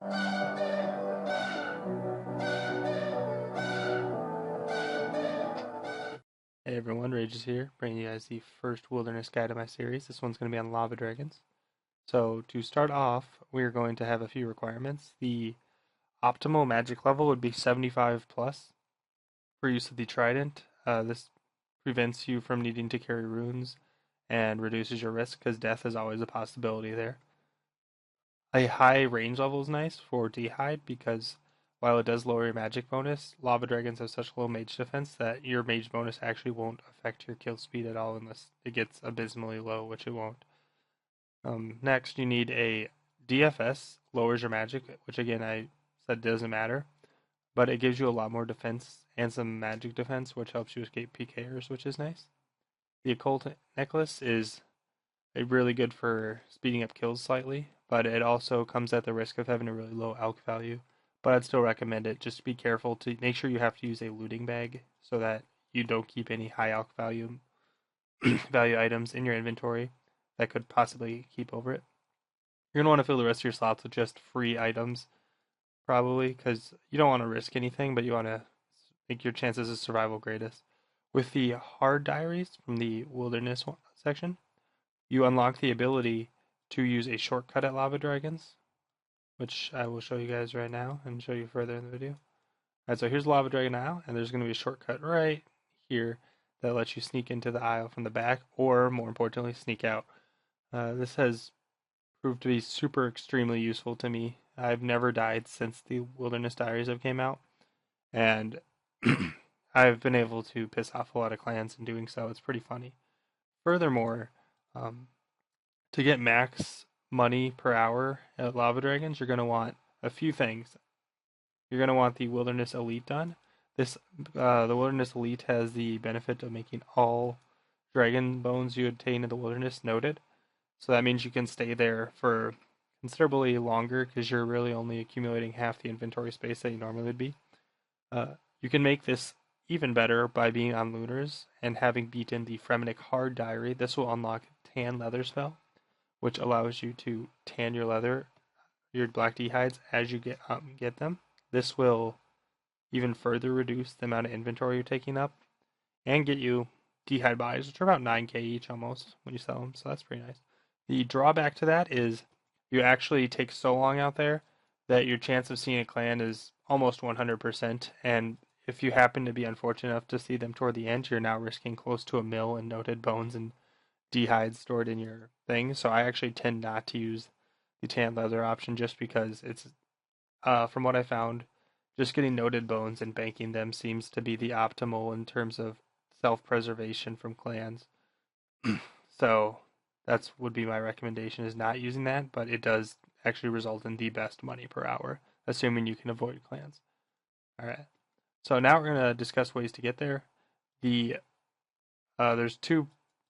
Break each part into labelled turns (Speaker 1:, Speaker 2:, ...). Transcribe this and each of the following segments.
Speaker 1: Hey everyone, Rages here, bringing you guys the first wilderness guide of my series. This one's going to be on lava dragons. So to start off, we're going to have a few requirements. The optimal magic level would be 75 plus for use of the Trident. This prevents you from needing to carry runes and reduces your risk because death is always a possibility there. A high range level is nice for D'hide because while it does lower your magic bonus, lava dragons have such low mage defense that your mage bonus actually won't affect your kill speed at all unless it gets abysmally low, which it won't. Next, you need a DFS, lowers your magic, which again I said doesn't matter, but it gives you a lot more defense and some magic defense, which helps you escape PKers, which is nice. The occult necklace is really good for speeding up kills slightly, but it also comes at the risk of having a really low alch value. But I'd still recommend it. Just be careful to make sure you have to use a looting bag so that you don't keep any high alch value value items in your inventory that could possibly keep over it. You're gonna want to fill the rest of your slots with just free items, probably, because you don't want to risk anything, but you want to make your chances of survival greatest. With the hard diaries from the wilderness section, you unlock the ability to use a shortcut at lava dragons, which I will show you guys right now and show you further in the video. Alright, so here's lava dragon now, and there's going to be a shortcut right here that lets you sneak into the aisle from the back, or more importantly, sneak out. This has proved to be super extremely useful to me. I've never died since the Wilderness Diaries have came out, and I've been able to piss off a lot of clans in doing so. It's pretty funny. Furthermore, um, to get max money per hour at Lava Dragons, you're going to want a few things. You're going to want the Wilderness Elite done. The Wilderness Elite has the benefit of making all dragon bones you obtain in the wilderness noted. So that means you can stay there for considerably longer because you're really only accumulating half the inventory space that you normally would be. You can make this even better by being on Lunars and having beaten the Fremenink Hard Diary. This will unlock Tan Leather spell, which allows you to tan your leather, your black D'hides as you get them. This will even further reduce the amount of inventory you're taking up and get you D'hide buys, which are about 9k each almost when you sell them, so that's pretty nice. The drawback to that is you actually take so long out there that your chance of seeing a clan is almost 100%, and if you happen to be unfortunate enough to see them toward the end, you're now risking close to a mil in noted bones and D'hide stored in your thing. So I actually tend not to use the tan leather option just because it's, from what I found, just getting noted bones and banking them seems to be the optimal in terms of self-preservation from clans. So that's would be my recommendation is not using that, but it does actually result in the best money per hour, assuming you can avoid clans. All right. So now we're gonna discuss ways to get there. The There's two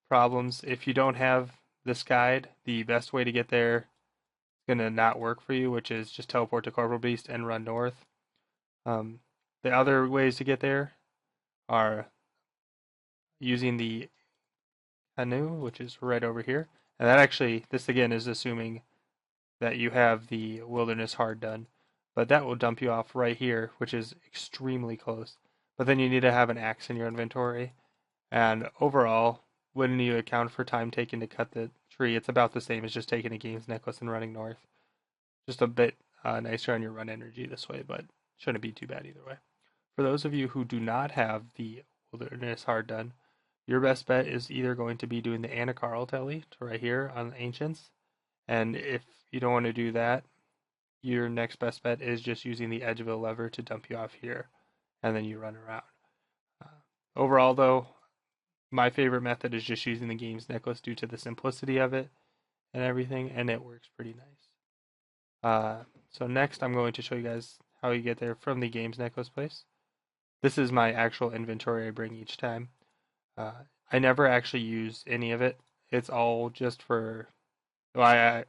Speaker 1: problems. If you don't have this guide, the best way to get there is gonna not work for you, which is just teleport to Corporal Beast and run north. Um, the other ways to get there are using the canoe, which is right over here. And that actually, this again is assuming that you have the wilderness hard done. But that will dump you off right here, which is extremely close. But then you need to have an axe in your inventory. And overall, when you account for time taken to cut the tree, it's about the same as just taking a games necklace and running north. Just a bit nicer on your run energy this way, but shouldn't be too bad either way. For those of you who do not have the wilderness hard done, your best bet is either going to be doing the Anacarl telly to right here on the Ancients, and if you don't want to do that, your next best bet is just using the edge of a lever to dump you off here, and then you run around. Uh, Overall, though, my favorite method is just using the games necklace due to the simplicity of it and everything, and it works pretty nice. So next, I'm going to show you guys how you get there from the games necklace place. This is my actual inventory I bring each time. I never actually use any of it. It's all just for. Well,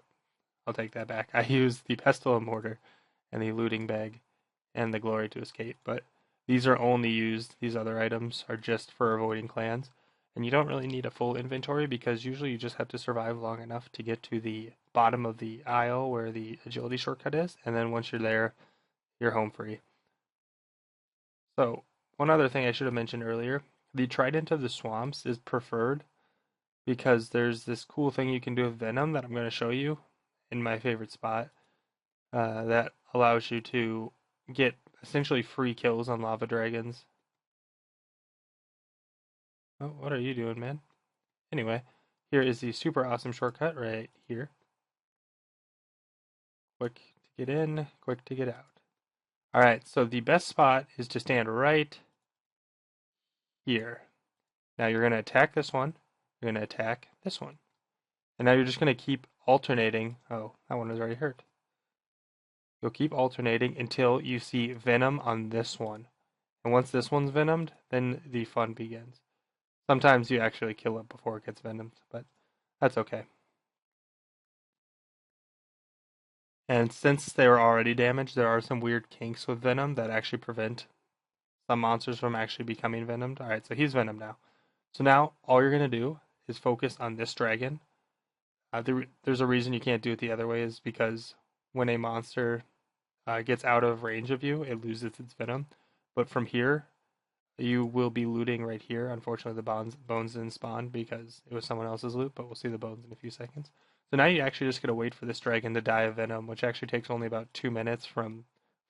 Speaker 1: I'll take that back. I use the pestle and mortar, and the looting bag, and the glory to escape. But these are only used. These other items are just for avoiding clans. And you don't really need a full inventory because usually you just have to survive long enough to get to the bottom of the aisle where the agility shortcut is, and then once you're there, you're home free. So, one other thing I should have mentioned earlier, the Trident of the Swamps is preferred because there's this cool thing you can do with Venom that I'm going to show you in my favorite spot that allows you to get essentially free kills on lava dragons. Oh, what are you doing, man? Anyway, here is the super awesome shortcut right here. Quick to get in, quick to get out. Alright, so the best spot is to stand right here. Now you're going to attack this one, you're going to attack this one. And now you're just going to keep alternating. Oh, that one was already hurt. You'll keep alternating until you see venom on this one. And once this one's venomed, then the fun begins. Sometimes you actually kill it before it gets venomed, but that's okay. And since they were already damaged, there are some weird kinks with venom that actually prevent some monsters from actually becoming venomed. Alright, so he's venomed now. So now all you're going to do is focus on this dragon. There's a reason you can't do it the other way is because when a monster gets out of range of you, it loses its venom. But from here, you will be looting right here. Unfortunately, the bones didn't spawn because it was someone else's loot, but we'll see the bones in a few seconds. So now you actually just gotta wait for this dragon to die of venom, which actually takes only about 2 minutes from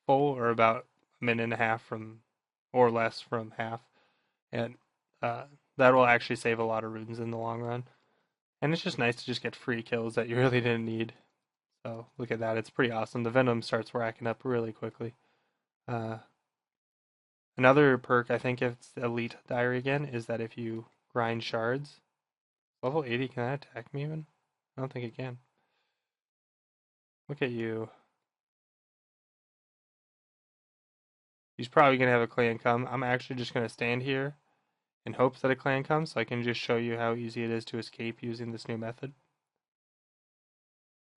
Speaker 1: full, or about a minute and a half from, or less from half, and that will actually save a lot of runes in the long run. And it's just nice to just get free kills that you really didn't need. So look at that, it's pretty awesome. The venom starts racking up really quickly. Uh, Another perk, I think if it's Elite Diary again, is that if you grind shards, level 80, can that attack me even? I don't think it can. Look at you. He's probably going to have a clan come. I'm actually just going to stand here in hopes that a clan comes so I can just show you how easy it is to escape using this new method.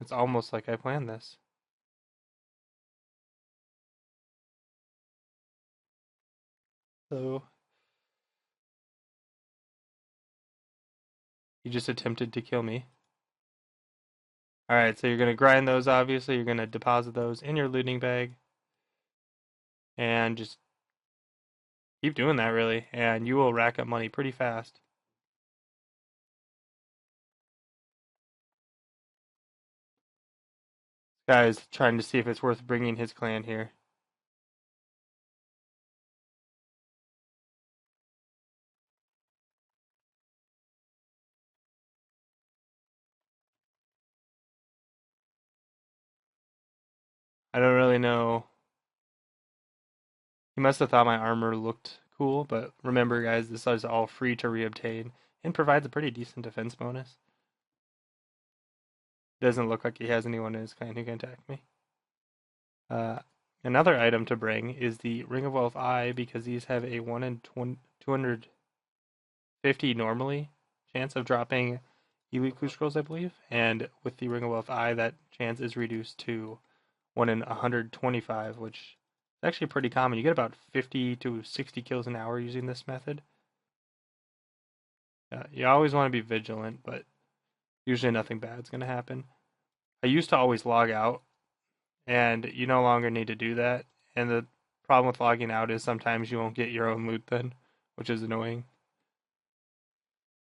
Speaker 1: It's almost like I planned this. So, he just attempted to kill me. Alright, so you're going to grind those, obviously. You're going to deposit those in your looting bag. And just keep doing that, really. And you will rack up money pretty fast. This guy's trying to see if it's worth bringing his clan here. I don't really know. He must have thought my armor looked cool, but remember, guys, this is all free to reobtain and provides a pretty decent defense bonus. Doesn't look like he has anyone in his clan who can attack me. Uh, Another item to bring is the Ring of Wealth Eye, because these have a 1 in 250 normally chance of dropping Elite Clue Scrolls, I believe, and with the Ring of Wealth Eye, that chance is reduced to 1 in 125, which is actually pretty common. You get about 50 to 60 kills an hour using this method. You always want to be vigilant, but usually nothing bad's going to happen. I used to always log out, and you no longer need to do that. And the problem with logging out is sometimes you won't get your own loot then, which is annoying.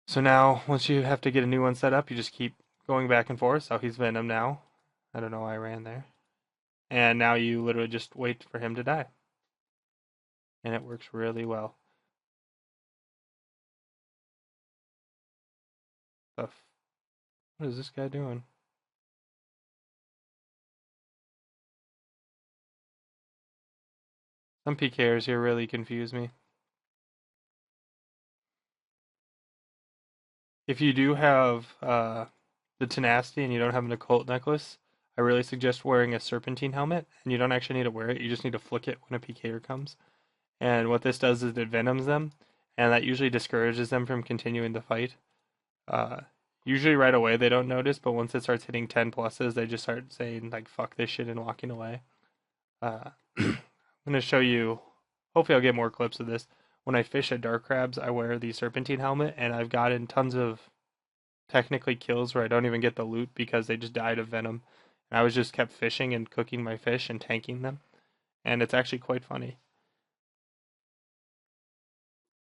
Speaker 1: So now, once you have to get a new one set up, you just keep going back and forth. So he's Venom now. I don't know why I ran there. And now you literally just wait for him to die. And it works really well. What is this guy doing? Some PKers here really confuse me. If you do have the tenacity and you don't have an occult necklace, I really suggest wearing a serpentine helmet. And you don't actually need to wear it, you just need to flick it when a PKer comes. And what this does is it venoms them, and that usually discourages them from continuing the fight. Usually right away they don't notice, but once it starts hitting 10 pluses, they just start saying, like, fuck this shit and walking away. I'm going to show you, hopefully I'll get more clips of this. when I fish at dark crabs, I wear the serpentine helmet, and I've gotten tons of technically kills where I don't even get the loot because they just died of venom. And I was just kept fishing and cooking my fish and tanking them, and it's actually quite funny.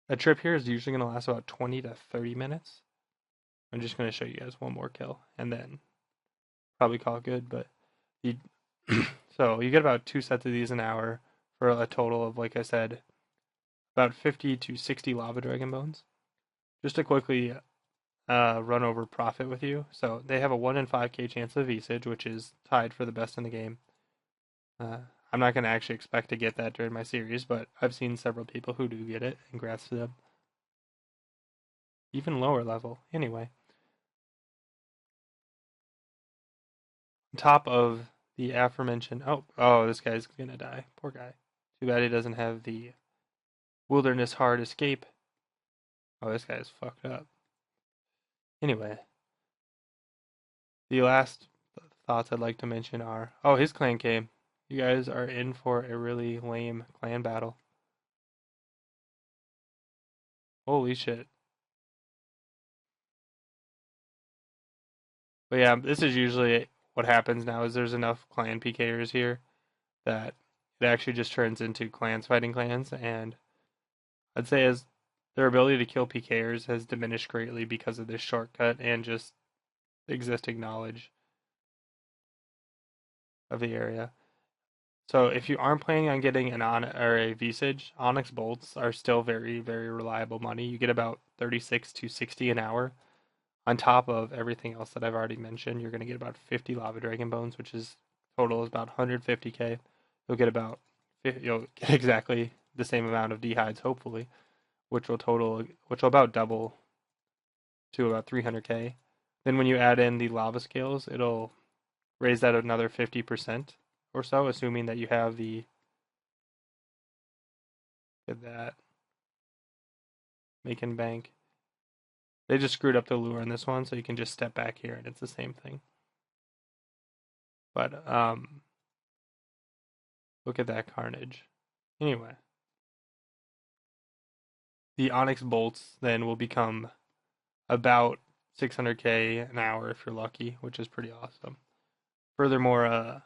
Speaker 1: A trip here is usually going to last about 20 to 30 minutes. I'm just going to show you guys one more kill and then probably call it good. But you, so you get about 2 sets of these an hour for a total of, like I said, about 50 to 60 lava dragon bones. Just to quickly run over profit with you. So they have a 1 in 5k chance of Visage, which is tied for the best in the game. Uh, I'm not going to actually expect to get that during my series, but I've seen several people who do get it, and congrats to them. Even lower level. Anyway, on top of the aforementioned, oh, this guy's going to die. Poor guy. Too bad he doesn't have the wilderness hard escape. Oh, this guy's fucked up. Anyway, the last thoughts I'd like to mention are, oh, his clan came. You guys are in for a really lame clan battle. Holy shit. But yeah, this is usually what happens now is there's enough clan PKers here that it actually just turns into clans fighting clans, and I'd say as their ability to kill PKers has diminished greatly because of this shortcut and just existing knowledge of the area. So if you aren't planning on getting an or a Visage, Onyx bolts are still very, very reliable money. You get about 36 to 60 an hour. On top of everything else that I've already mentioned, you're going to get about 50 lava dragon bones, which is total is about 150k. You'll get about you'll get exactly the same amount of dehides, hopefully, which will about double to about 300k. Then when you add in the lava scales, it'll raise that another 50% or so, assuming that you have the that making bank. They just screwed up the lure on this one, so you can just step back here and it's the same thing. But look at that carnage. Anyway, the Onyx bolts then will become about 600k an hour if you're lucky, which is pretty awesome. Furthermore,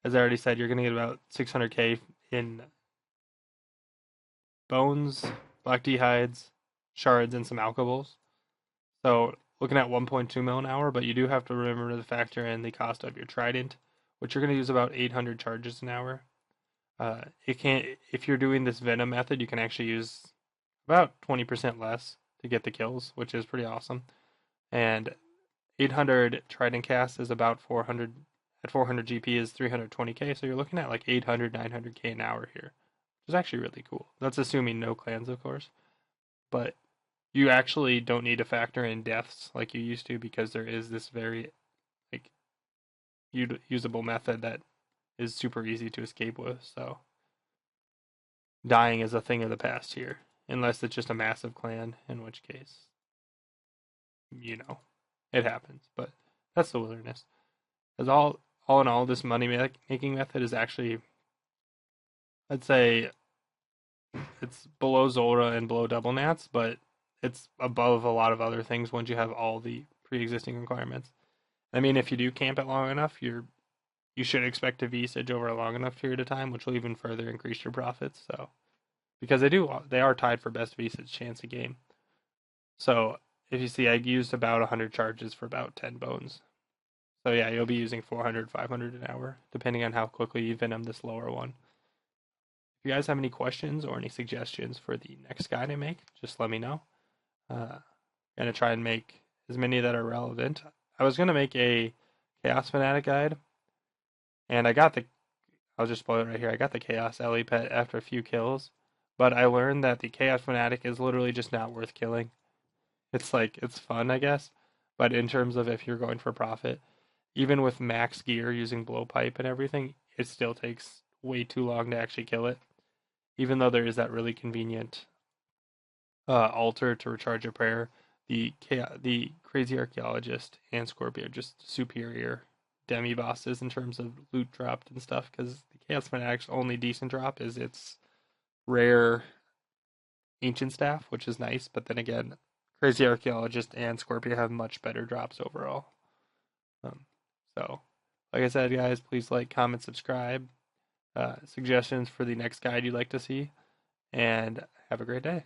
Speaker 1: as I already said, you're going to get about 600k in bones, black dehides, shards, and some alcohols. So looking at 1.2 mil an hour, but you do have to remember to factor in the cost of your Trident, which you're going to use about 800 charges an hour. It can't if you're doing this Venom method, you can actually use about 20% less to get the kills, which is pretty awesome. And 800 Trident cast is about 400 at 400 GP is 320k, so you're looking at like 800 900k an hour here, which is actually really cool. That's assuming no clans, of course, but you actually don't need to factor in deaths like you used to because there is this very like usable method that is super easy to escape with. So dying is a thing of the past here, unless it's just a massive clan, in which case, it happens. But that's the wilderness. As all in all, this money making method is actually, I'd say, it's below Zora and below Double Nats, but it's above a lot of other things once you have all the pre-existing requirements. I mean, if you do camp it long enough, you should expect a Visage over a long enough period of time, which will even further increase your profits. So, because they are tied for best Visage chance a game. So if you see, I used about 100 charges for about 10 bones. So yeah, you'll be using 400, 500 an hour, depending on how quickly you venom this lower one. If you guys have any questions or any suggestions for the next guide I make, just let me know. I'm gonna try and make as many that are relevant. I was gonna make a Chaos Fanatic guide, and I'll just spoil it right here. I got the Chaos Ellie pet after a few kills, but I learned that the Chaos Fanatic is literally just not worth killing. It's fun, I guess, but in terms of if you're going for profit, even with max gear using blowpipe and everything, it still takes way too long to actually kill it. Even though there is that really convenient altar to recharge a prayer, the crazy archaeologist and Scorpio are just superior demi bosses in terms of loot dropped and stuff. Because the Chaos Fanatic's only decent drop is its rare Ancient Staff, which is nice, but then again, Crazy Archaeologist and Scorpio have much better drops overall. Um, so, like I said, guys, please like, comment, subscribe, suggestions for the next guide you'd like to see, and have a great day.